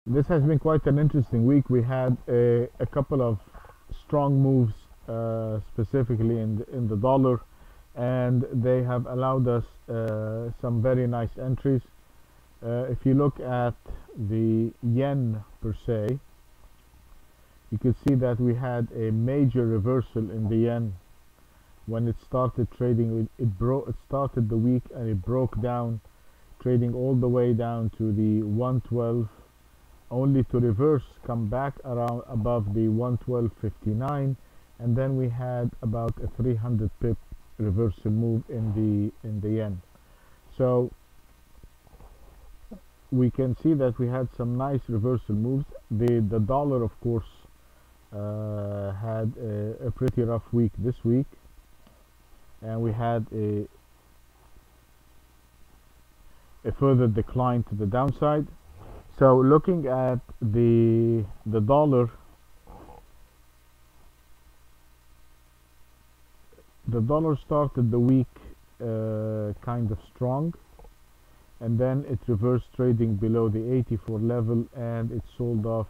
This has been quite an interesting week. We had a couple of strong moves, specifically in the dollar, and they have allowed us some very nice entries. If you look at the yen per se, you could see that we had a major reversal in the yen when it started trading. It started the week and it broke down, trading all the way down to the 112, only to reverse, come back around above the 112.59, and then we had about a 300 pip reversal move in the yen. So we can see that we had some nice reversal moves. The dollar, of course, had a pretty rough week this week, and we had a further decline to the downside. So looking at the dollar, the dollar started the week kind of strong, and then it reversed, trading below the 84 level, and it sold off,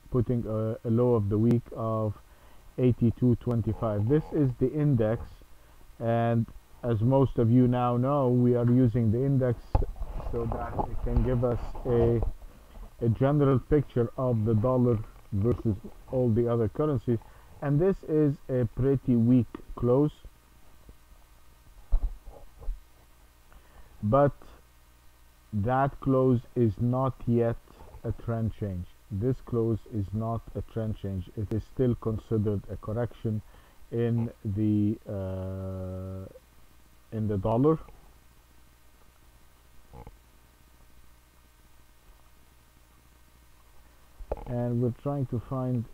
putting a low of the week of 82.25. This is the index, and as most of you now know, we are using the index so that it can give us a general picture of the dollar versus all the other currencies. And this is a pretty weak close, but that close is not yet a trend change. This close is not a trend change. It is still considered a correction in the dollar. And we're trying to find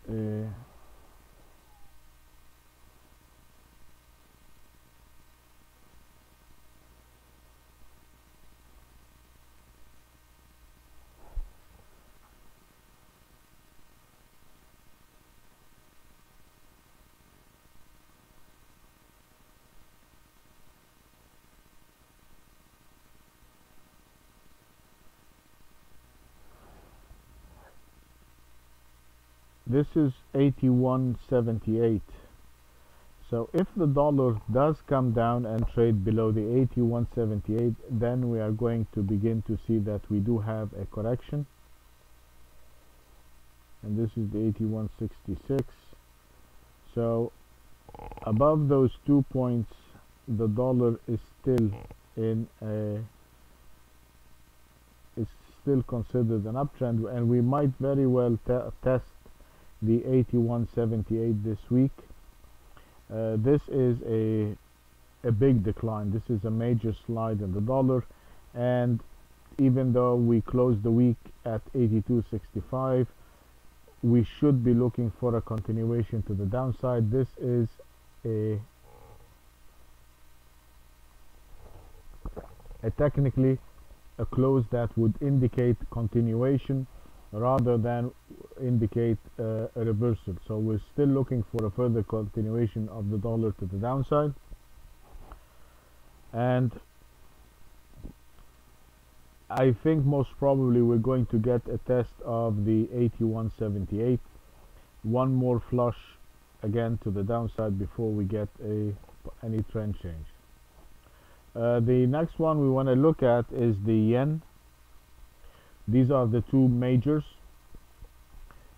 this is 81.78. So if the dollar does come down and trade below the 81.78, then we are going to begin to see that we do have a correction. And this is the 81.66. So above those 2 points, the dollar is still in a is still considered an uptrend, and we might very well test the 81.78 this week. This is a big decline. This is a major slide in the dollar, and even though we closed the week at 82.65, we should be looking for a continuation to the downside. This is a technically a close that would indicate continuation rather than indicate a reversal. So we're still looking for a further continuation of the dollar to the downside, and I think most probably we're going to get a test of the 81.78, one more flush again to the downside before we get any trend change. The next one we want to look at is the yen. These are the two majors,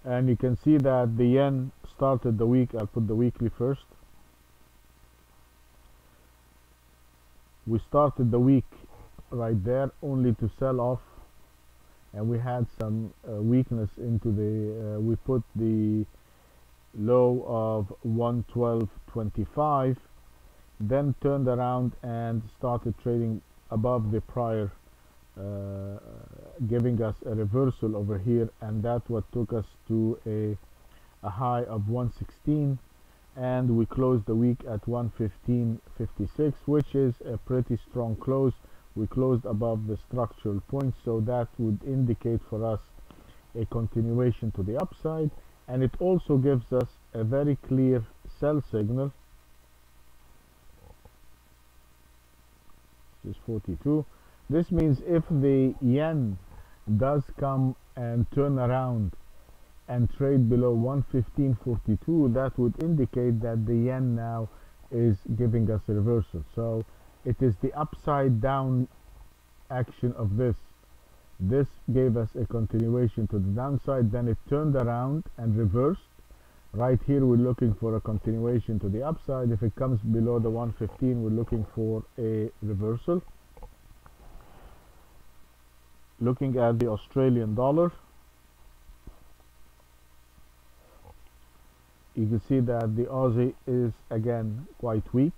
and you can see that the yen started the week. I'll put the weekly first. We started the week right there, only to sell off, and we had some weakness into the we put the low of 112.25, then turned around and started trading above the prior, giving us a reversal over here, and that's what took us to a high of 116, and we closed the week at 115.56, which is a pretty strong close. We closed above the structural point, so that would indicate for us a continuation to the upside, and it also gives us a very clear sell signal. This is 42. This means if the yen does come and turn around and trade below 115.42, that would indicate that the yen now is giving us a reversal. So it is the upside down action of this. This gave us a continuation to the downside, then it turned around and reversed. Right here we're looking for a continuation to the upside. If it comes below the 115, we're looking for a reversal. Looking at the Australian dollar, you can see that the Aussie is again quite weak.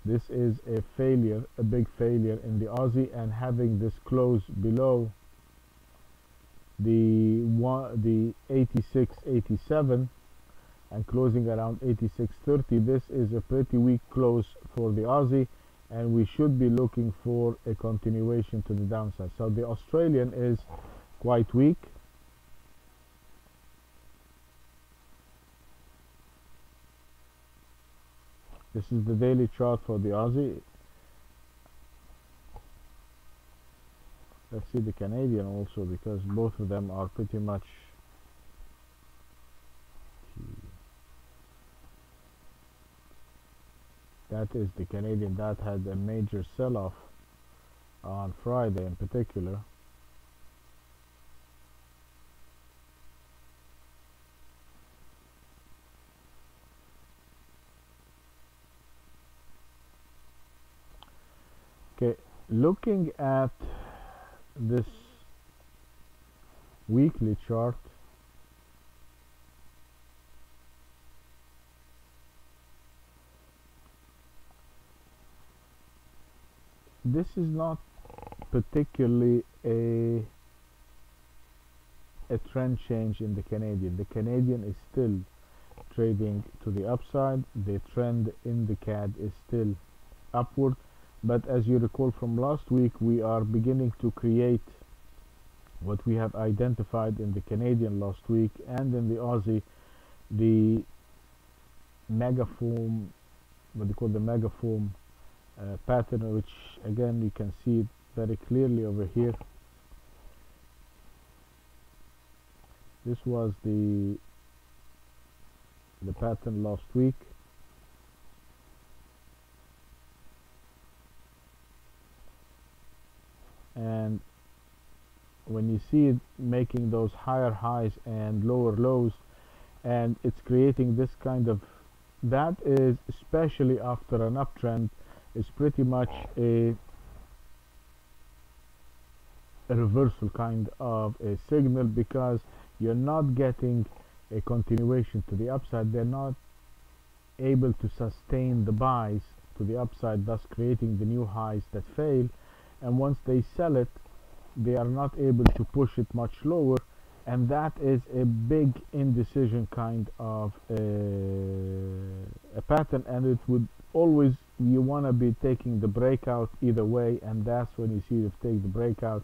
This is a failure, a big failure in the Aussie, and having this close below the 86.87 and closing around 86.30, this is a pretty weak close for the Aussie, and we should be looking for a continuation to the downside. So the Australian is quite weak. This is the daily chart for the Aussie. Let's see the Canadian also, because both of them are pretty much that is the Canadian that had a major sell-off on Friday in particular. Okay, looking at this weekly chart, this is not particularly a trend change in the Canadian. The Canadian is still trading to the upside. The trend in the CAD is still upward, but as you recall from last week, we are beginning to create what we have identified in the Canadian last week and in the Aussie, the megaform, what they call the megaform pattern, which again you can see it very clearly over here. This was the pattern last week, and when you see it making those higher highs and lower lows, and it's creating this kind of, that is, especially after an uptrend, is pretty much a reversal kind of a signal, because you're not getting a continuation to the upside. They're not able to sustain the buys to the upside, thus creating the new highs that fail, and once they sell it, they are not able to push it much lower, and that is a big indecision kind of a pattern, and it would always, you want to be taking the breakout either way, and that's when you see it take the breakout.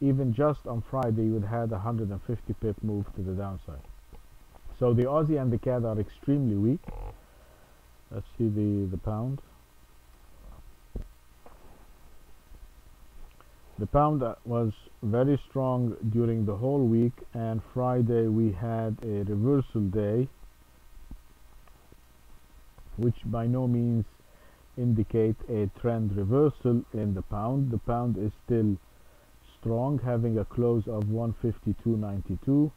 Even just on Friday, you would had a 150 pip move to the downside. So the Aussie and the CAD are extremely weak. Let's see the pound. The pound was very strong during the whole week, and Friday we had a reversal day, which by no means indicate a trend reversal in the pound. The pound is still strong, having a close of 152.92.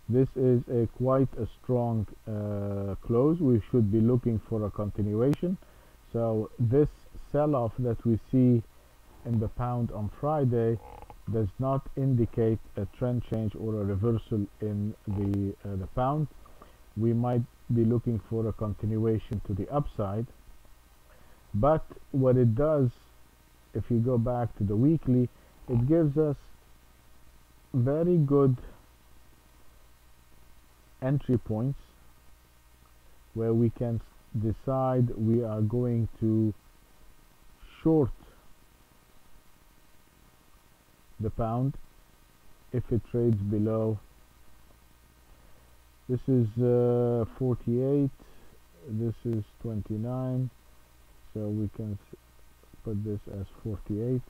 This is quite a strong close. We should be looking for a continuation. So this sell-off that we see in the pound on Friday does not indicate a trend change or a reversal in the pound. We might be looking for a continuation to the upside, but what it does, if you go back to the weekly, it gives us very good entry points where we can decide we are going to short the pound if it trades below. This is 48, this is 29, so we can put this as 48.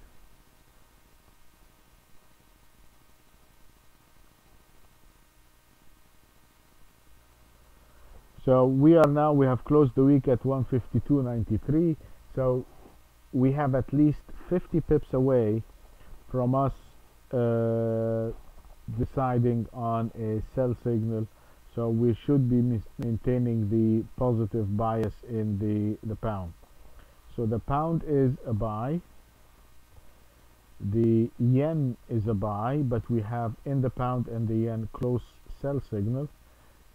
So we have closed the week at 152.93. So we have at least 50 pips away from us deciding on a sell signal. So we should be maintaining the positive bias in the pound. So the pound is a buy, the yen is a buy, but we have in the pound and the yen close sell signal.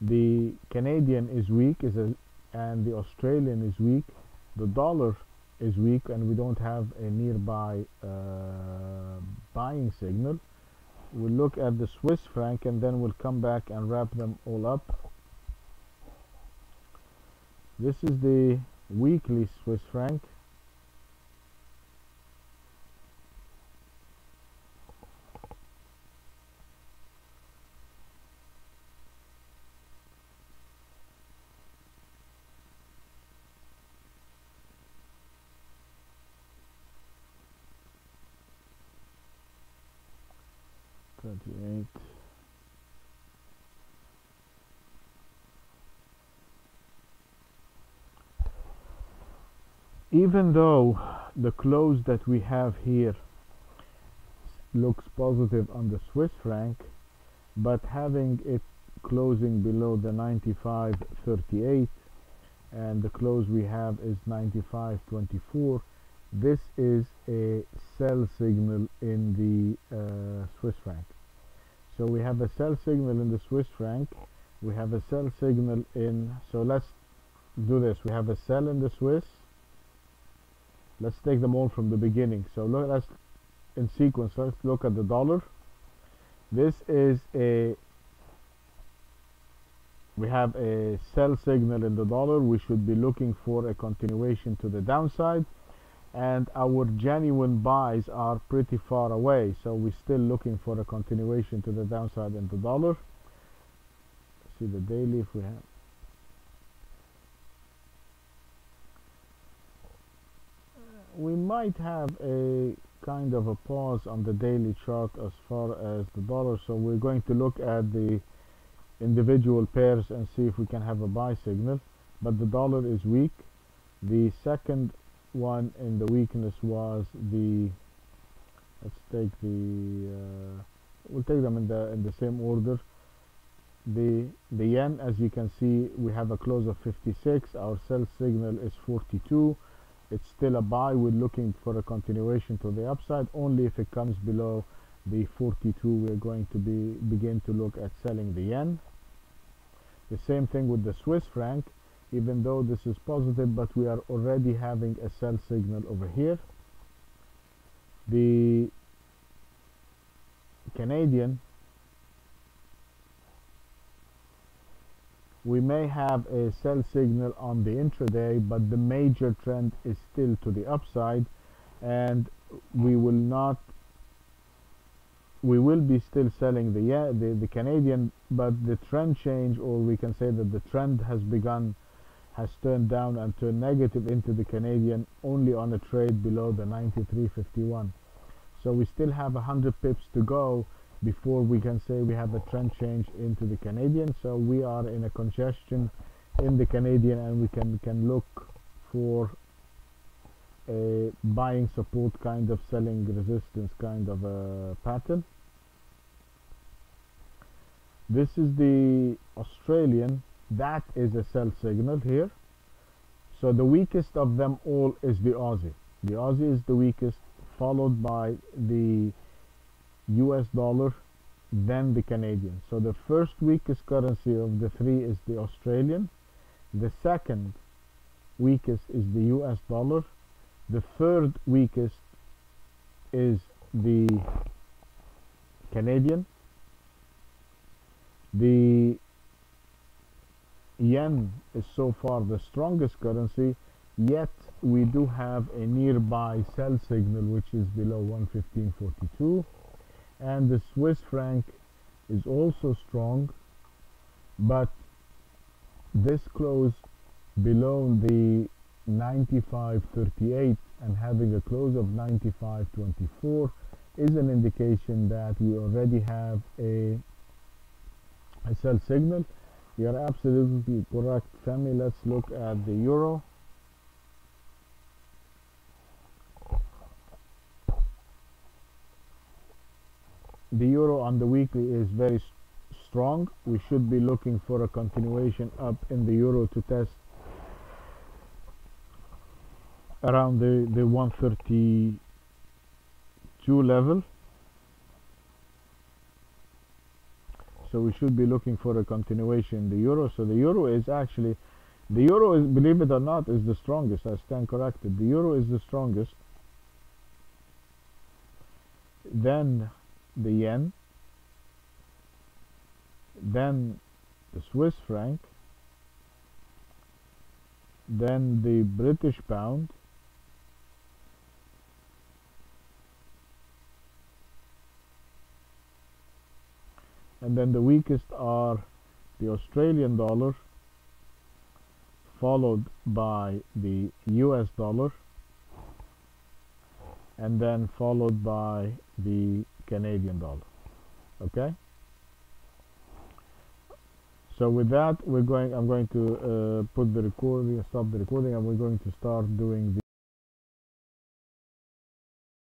The Canadian is weak, and the Australian is weak. The dollar is weak, and we don't have a nearby buying signal. We'll look at the Swiss franc, and then we'll come back and wrap them all up. This is the weekly Swiss franc. Even though the close that we have here looks positive on the Swiss franc, but having it closing below the 95.38 and the close we have is 95.24, this is a sell signal in the Swiss franc. So we have a sell signal in the Swiss franc, we have a sell signal in, so let's do this. We have a sell in the Swiss. Let's take them all from the beginning. So let's in sequence. Let's look at the dollar. This is we have a sell signal in the dollar. We should be looking for a continuation to the downside, and our genuine buys are pretty far away, so we're still looking for a continuation to the downside in the dollar. See the daily if we have. We might have a kind of a pause on the daily chart as far as the dollar, so we're going to look at the individual pairs and see if we can have a buy signal. But the dollar is weak. The second one in the weakness was the, let's take the we'll take them in the same order. The yen, as you can see, we have a close of 56. Our sell signal is 42. It's still a buy. We're looking for a continuation to the upside. Only if it comes below the 42 we're going to begin to look at selling the yen. The same thing with the Swiss franc. Even though this is positive, but we are already having a sell signal over here. The Canadian, we may have a sell signal on the intraday, but the major trend is still to the upside, and we will be still selling the Canadian, but the trend change, or we can say that the trend has turned down and turned negative into the Canadian only on a trade below the 93.51. So we still have 100 pips to go before we can say we have a trend change into the Canadian. So we are in a congestion in the Canadian, and we can look for a buying support kind of selling resistance kind of a pattern. This is the Australian. That is a sell signal here. So the weakest of them all is the Aussie. The Aussie is the weakest, followed by the US dollar, then the Canadian. So the first weakest currency of the three is the Australian. The second weakest is the US dollar. The third weakest is the Canadian. The yen is so far the strongest currency, yet we do have a nearby sell signal which is below 115.42, and the Swiss franc is also strong, but this close below the 95.38 and having a close of 95.24 is an indication that we already have a sell signal. You're absolutely correct, Femi. Let's look at the euro. The euro on the weekly is very strong. We should be looking for a continuation up in the euro to test around the 132 level. So we should be looking for a continuation in the euro. So the euro is actually, the euro is, believe it or not, is the strongest. I stand corrected. The euro is the strongest. Then the yen, then the Swiss franc, then the British pound, and then the weakest are the Australian dollar, followed by the US dollar, and then followed by the Canadian dollar. Okay, so with that I'm going to put the recording, stop the recording, and we're going to start doing the